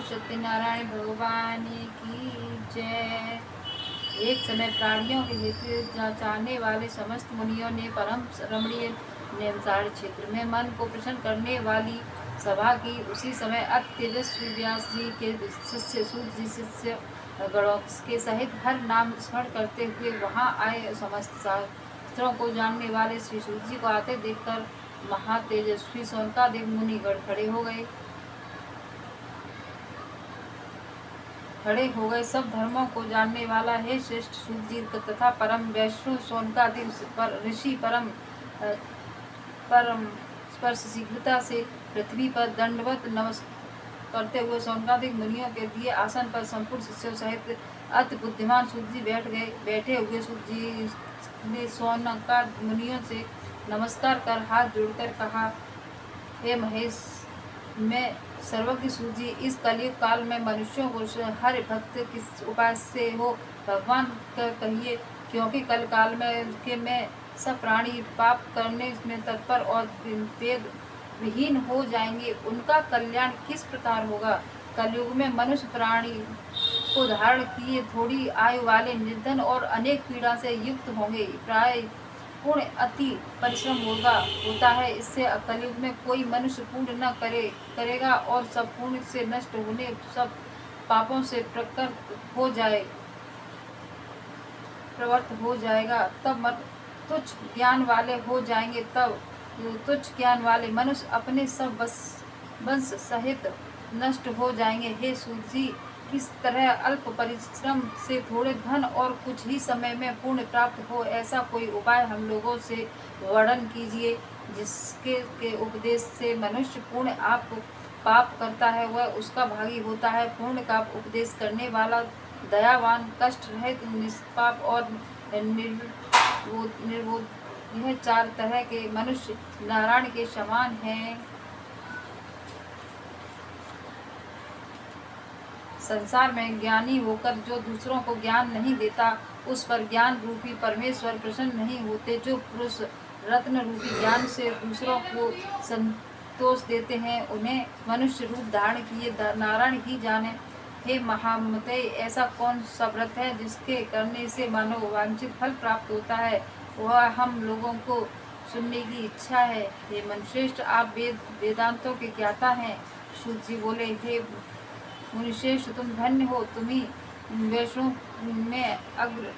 सत्यनारायण भगवान की जय। एक समय प्राणियों के हित चाहने वाले समस्त मुनियों ने परम रमणीय नेमसार क्षेत्र में मन को प्रसन्न करने वाली सभा की। उसी समय अति तेजस्वी व्यास जी के शिष्य सूत जी शिष्य गणों के सहित हर नाम स्मरण करते हुए वहां आए। समस्त शास्त्रों को जानने वाले श्री सूत जी को आते देखकर महातेजस्वी शौनकादिक मुनिगण खड़े हो गए। सब धर्मों को जानने वाला हे श्रेष्ठ सूत जी तथा परम वैष्णव शौनकादिक ऋषि परम स्पर्श शीघ्रता से पृथ्वी पर दंडवत नमस्कार करते हुए शौनकादिक मुनियों के दिए आसन पर संपूर्ण शिष्यों सहित अति बुद्धिमान सूत जी बैठे हुए। सूत जी ने शौनकादिक मुनियों से नमस्कार कर हाथ जोड़कर कहा, हे महेश, मैं सर्वज्ञ सूत जी, इस कलयुग काल में मनुष्यों को हर भक्त किस उपाय से हो भगवान कहिए, क्योंकि कल काल में सब प्राणी पाप करने में तत्पर और वेद विहीन हो जाएंगे। उनका कल्याण किस प्रकार होगा? कलयुग में मनुष्य प्राणी को धारण किए थोड़ी आयु वाले निर्धन और अनेक पीड़ा से युक्त होंगे। प्राय पुण्य अति परिश्रम होता है। इससे कलयुग में कोई मनुष्य पुण्य न करेगा और सब पुण्य से नष्ट होने सब पापों से प्रवृत्त हो जाएगा। तब तुच्छ ज्ञान वाले हो जाएंगे। तब तुच्छ ज्ञान वाले मनुष्य अपने सब वंश सहित नष्ट हो जाएंगे। हे सूत जी, किस तरह अल्प परिश्रम से थोड़े धन और कुछ ही समय में पुण्य प्राप्त हो, ऐसा कोई उपाय हम लोगों से वर्णन कीजिए, जिसके के उपदेश से मनुष्य पुण्य पाप करता है वह उसका भागी होता है। पुण्य का उपदेश करने वाला दयावान, कष्ट रहित, निष्पाप और निर्बोध, यह चार तरह के मनुष्य नारायण के समान हैं। संसार में ज्ञानी होकर जो दूसरों को ज्ञान नहीं देता, उस पर ज्ञान रूपी परमेश्वर प्रसन्न नहीं होते। जो पुरुष रत्न रूपी ज्ञान से दूसरों को संतोष देते हैं, उन्हें मनुष्य रूप धारण किए नारायण ही जाने। हे महामते, ऐसा कौन सा व्रत है जिसके करने से मानव वांछित फल प्राप्त होता है? वह हम लोगों को सुनने की इच्छा है। हे मनुश्रेष्ठ, आप वेदांतों के ज्ञाता हैं। सूत जी बोले, हे मुनिश्रेष्ठ, तुम धन्य हो, तुम्ही वैष्णव में अग्र